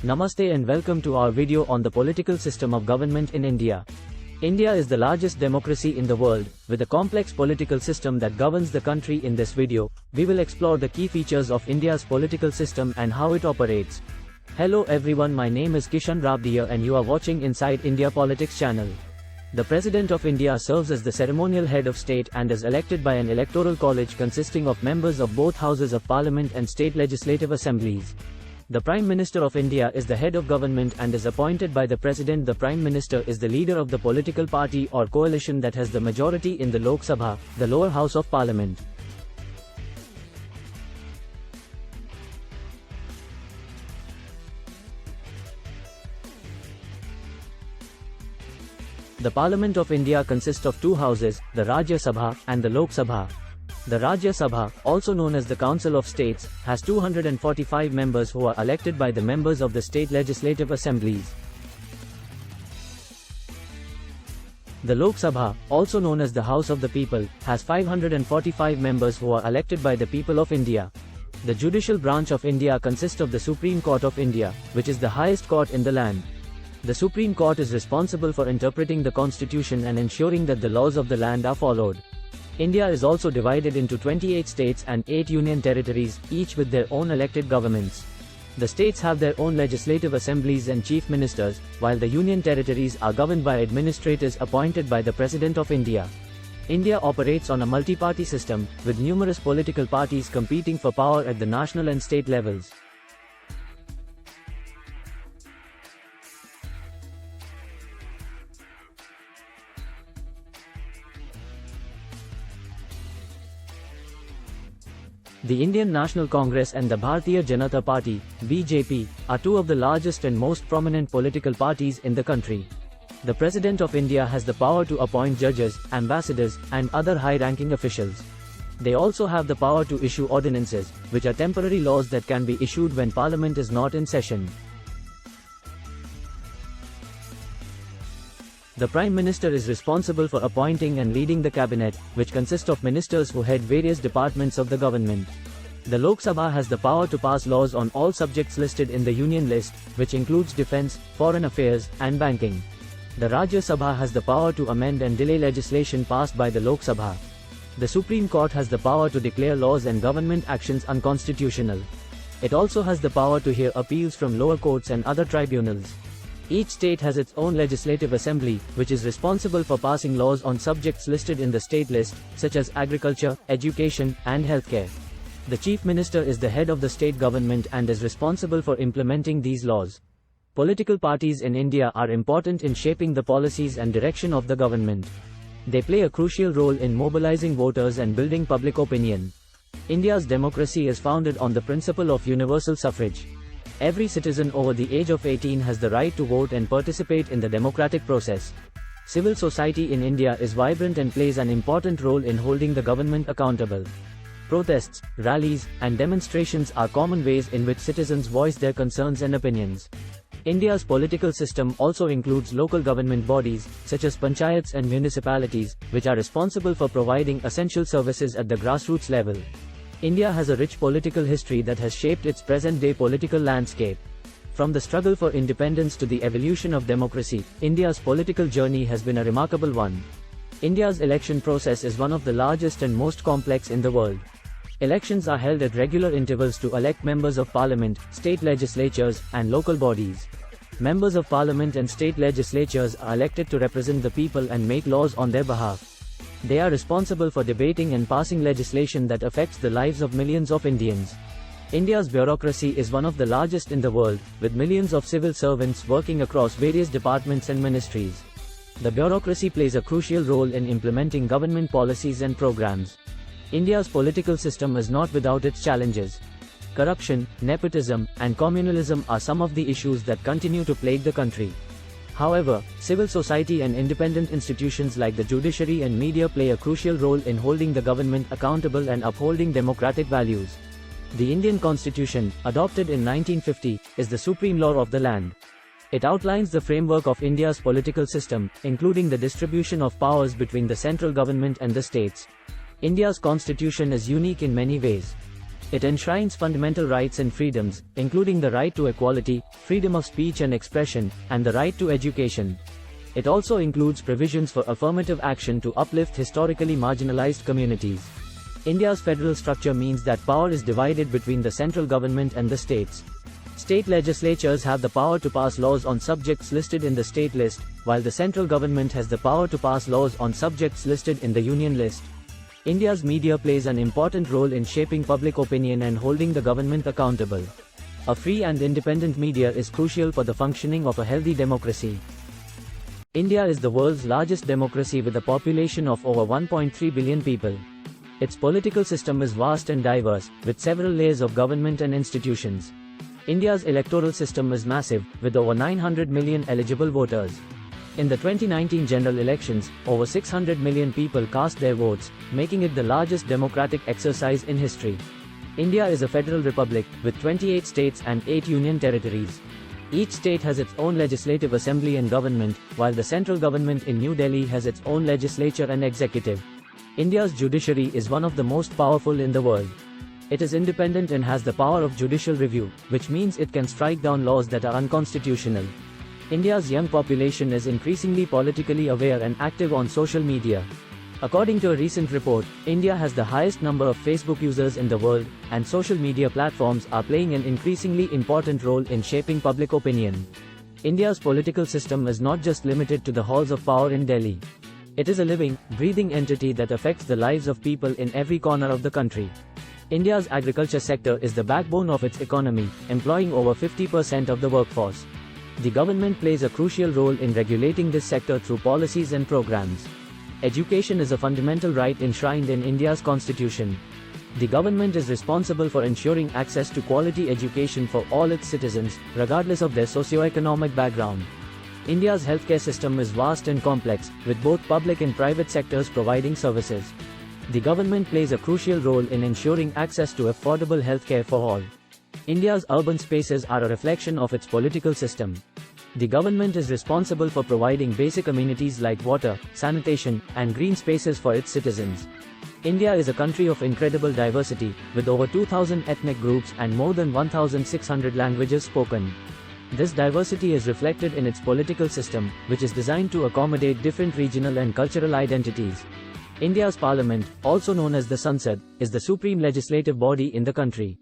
Namaste and welcome to our video on the political system of government in India. India is the largest democracy in the world, with a complex political system that governs the country. In this video, we will explore the key features of India's political system and how it operates. Hello everyone, my name is Kishan Rabdiya and you are watching Inside India Politics channel. The President of India serves as the ceremonial head of state and is elected by an electoral college consisting of members of both houses of parliament and state legislative assemblies. The Prime Minister of India is the head of government and is appointed by the President. The Prime Minister is the leader of the political party or coalition that has the majority in the Lok Sabha, the lower house of parliament. The Parliament of India consists of two houses, the Rajya Sabha and the Lok Sabha. The Rajya Sabha, also known as the Council of States, has 245 members who are elected by the members of the state legislative assemblies. The Lok Sabha, also known as the House of the People, has 545 members who are elected by the people of India. The judicial branch of India consists of the Supreme Court of India, which is the highest court in the land. The Supreme Court is responsible for interpreting the constitution and ensuring that the laws of the land are followed. India is also divided into 28 states and 8 union territories, each with their own elected governments. The states have their own legislative assemblies and chief ministers, while the union territories are governed by administrators appointed by the President of India. India operates on a multi-party system, with numerous political parties competing for power at the national and state levels. The Indian National Congress and the Bharatiya Janata Party, BJP, are two of the largest and most prominent political parties in the country. The President of India has the power to appoint judges, ambassadors, and other high-ranking officials. They also have the power to issue ordinances, which are temporary laws that can be issued when Parliament is not in session. The Prime Minister is responsible for appointing and leading the cabinet, which consists of ministers who head various departments of the government. The Lok Sabha has the power to pass laws on all subjects listed in the Union list, which includes defence, foreign affairs, and banking. The Rajya Sabha has the power to amend and delay legislation passed by the Lok Sabha. The Supreme Court has the power to declare laws and government actions unconstitutional. It also has the power to hear appeals from lower courts and other tribunals. Each state has its own legislative assembly, which is responsible for passing laws on subjects listed in the state list, such as agriculture, education, and healthcare. The Chief Minister is the head of the state government and is responsible for implementing these laws. Political parties in India are important in shaping the policies and direction of the government. They play a crucial role in mobilizing voters and building public opinion. India's democracy is founded on the principle of universal suffrage. Every citizen over the age of 18 has the right to vote and participate in the democratic process. Civil society in India is vibrant and plays an important role in holding the government accountable. Protests, rallies, and demonstrations are common ways in which citizens voice their concerns and opinions. India's political system also includes local government bodies, such as panchayats and municipalities, which are responsible for providing essential services at the grassroots level. India has a rich political history that has shaped its present-day political landscape. From the struggle for independence to the evolution of democracy, India's political journey has been a remarkable one. India's election process is one of the largest and most complex in the world. Elections are held at regular intervals to elect members of parliament, state legislatures, and local bodies. Members of parliament and state legislatures are elected to represent the people and make laws on their behalf. They are responsible for debating and passing legislation that affects the lives of millions of Indians. India's bureaucracy is one of the largest in the world, with millions of civil servants working across various departments and ministries. The bureaucracy plays a crucial role in implementing government policies and programs. India's political system is not without its challenges. Corruption, nepotism, and communalism are some of the issues that continue to plague the country. However, civil society and independent institutions like the judiciary and media play a crucial role in holding the government accountable and upholding democratic values. The Indian Constitution, adopted in 1950, is the supreme law of the land. It outlines the framework of India's political system, including the distribution of powers between the central government and the states. India's constitution is unique in many ways. It enshrines fundamental rights and freedoms, including the right to equality, freedom of speech and expression, and the right to education. It also includes provisions for affirmative action to uplift historically marginalized communities. India's federal structure means that power is divided between the central government and the states. State legislatures have the power to pass laws on subjects listed in the state list, while the central government has the power to pass laws on subjects listed in the union list. India's media plays an important role in shaping public opinion and holding the government accountable. A free and independent media is crucial for the functioning of a healthy democracy. India is the world's largest democracy with a population of over 1.3 billion people. Its political system is vast and diverse, with several layers of government and institutions. India's electoral system is massive, with over 900 million eligible voters. In the 2019 general elections, over 600 million people cast their votes, making it the largest democratic exercise in history. India is a federal republic, with 28 states and 8 union territories. Each state has its own legislative assembly and government, while the central government in New Delhi has its own legislature and executive. India's judiciary is one of the most powerful in the world. It is independent and has the power of judicial review, which means it can strike down laws that are unconstitutional. India's young population is increasingly politically aware and active on social media. According to a recent report, India has the highest number of Facebook users in the world, and social media platforms are playing an increasingly important role in shaping public opinion. India's political system is not just limited to the halls of power in Delhi. It is a living, breathing entity that affects the lives of people in every corner of the country. India's agriculture sector is the backbone of its economy, employing over 50% of the workforce. The government plays a crucial role in regulating this sector through policies and programs. Education is a fundamental right enshrined in India's constitution. The government is responsible for ensuring access to quality education for all its citizens, regardless of their socio-economic background. India's healthcare system is vast and complex, with both public and private sectors providing services. The government plays a crucial role in ensuring access to affordable healthcare for all. India's urban spaces are a reflection of its political system. The government is responsible for providing basic amenities like water, sanitation, and green spaces for its citizens. India is a country of incredible diversity, with over 2,000 ethnic groups and more than 1,600 languages spoken. This diversity is reflected in its political system, which is designed to accommodate different regional and cultural identities. India's parliament, also known as the Sansad, is the supreme legislative body in the country.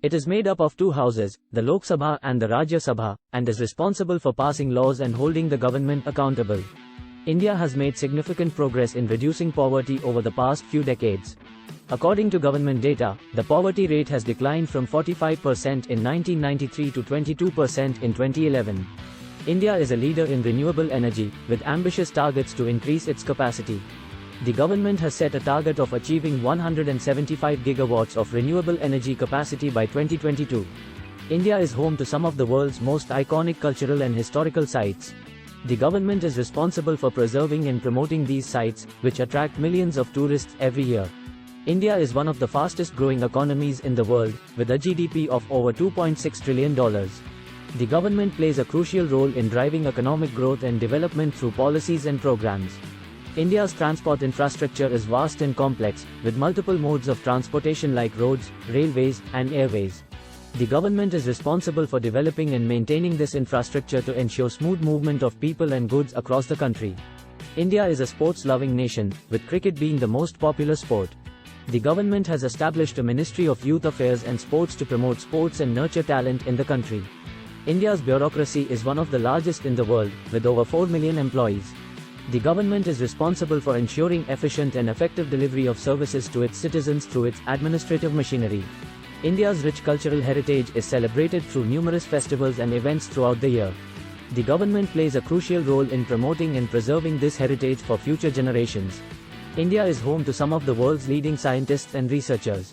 It is made up of two houses, the Lok Sabha and the Rajya Sabha, and is responsible for passing laws and holding the government accountable. India has made significant progress in reducing poverty over the past few decades. According to government data, the poverty rate has declined from 45% in 1993 to 22% in 2011. India is a leader in renewable energy, with ambitious targets to increase its capacity. The government has set a target of achieving 175 gigawatts of renewable energy capacity by 2022. India is home to some of the world's most iconic cultural and historical sites. The government is responsible for preserving and promoting these sites, which attract millions of tourists every year. India is one of the fastest growing economies in the world, with a GDP of over $2.6 trillion. The government plays a crucial role in driving economic growth and development through policies and programs. India's transport infrastructure is vast and complex, with multiple modes of transportation like roads, railways, and airways. The government is responsible for developing and maintaining this infrastructure to ensure smooth movement of people and goods across the country. India is a sports-loving nation, with cricket being the most popular sport. The government has established a Ministry of Youth Affairs and Sports to promote sports and nurture talent in the country. India's bureaucracy is one of the largest in the world, with over 4 million employees. The government is responsible for ensuring efficient and effective delivery of services to its citizens through its administrative machinery. India's rich cultural heritage is celebrated through numerous festivals and events throughout the year. The government plays a crucial role in promoting and preserving this heritage for future generations. India is home to some of the world's leading scientists and researchers.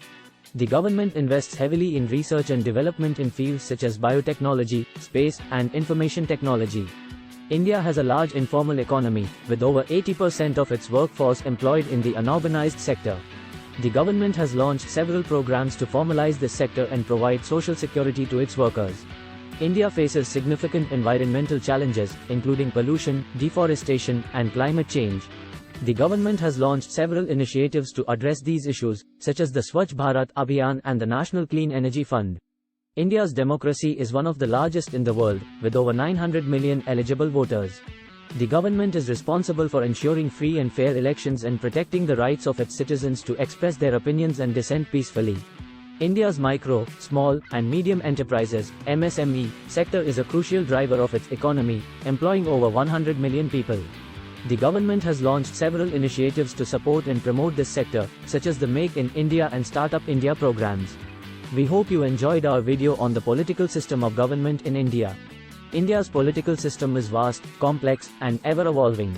The government invests heavily in research and development in fields such as biotechnology, space, and information technology. India has a large informal economy, with over 80% of its workforce employed in the unorganized sector. The government has launched several programs to formalize this sector and provide social security to its workers. India faces significant environmental challenges, including pollution, deforestation, and climate change. The government has launched several initiatives to address these issues, such as the Swachh Bharat Abhiyan and the National Clean Energy Fund. India's democracy is one of the largest in the world, with over 900 million eligible voters. The government is responsible for ensuring free and fair elections and protecting the rights of its citizens to express their opinions and dissent peacefully. India's micro, small, and medium enterprises (MSME) sector is a crucial driver of its economy, employing over 100 million people. The government has launched several initiatives to support and promote this sector, such as the Make in India and Startup India programs. We hope you enjoyed our video on the political system of government in India. India's political system is vast, complex, and ever-evolving.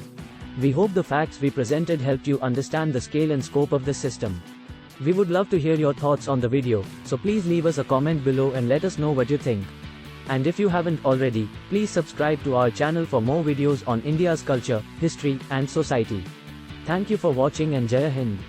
We hope the facts we presented helped you understand the scale and scope of this system. We would love to hear your thoughts on the video, so please leave us a comment below and let us know what you think. And if you haven't already, please subscribe to our channel for more videos on India's culture, history, and society. Thank you for watching and Jai Hind.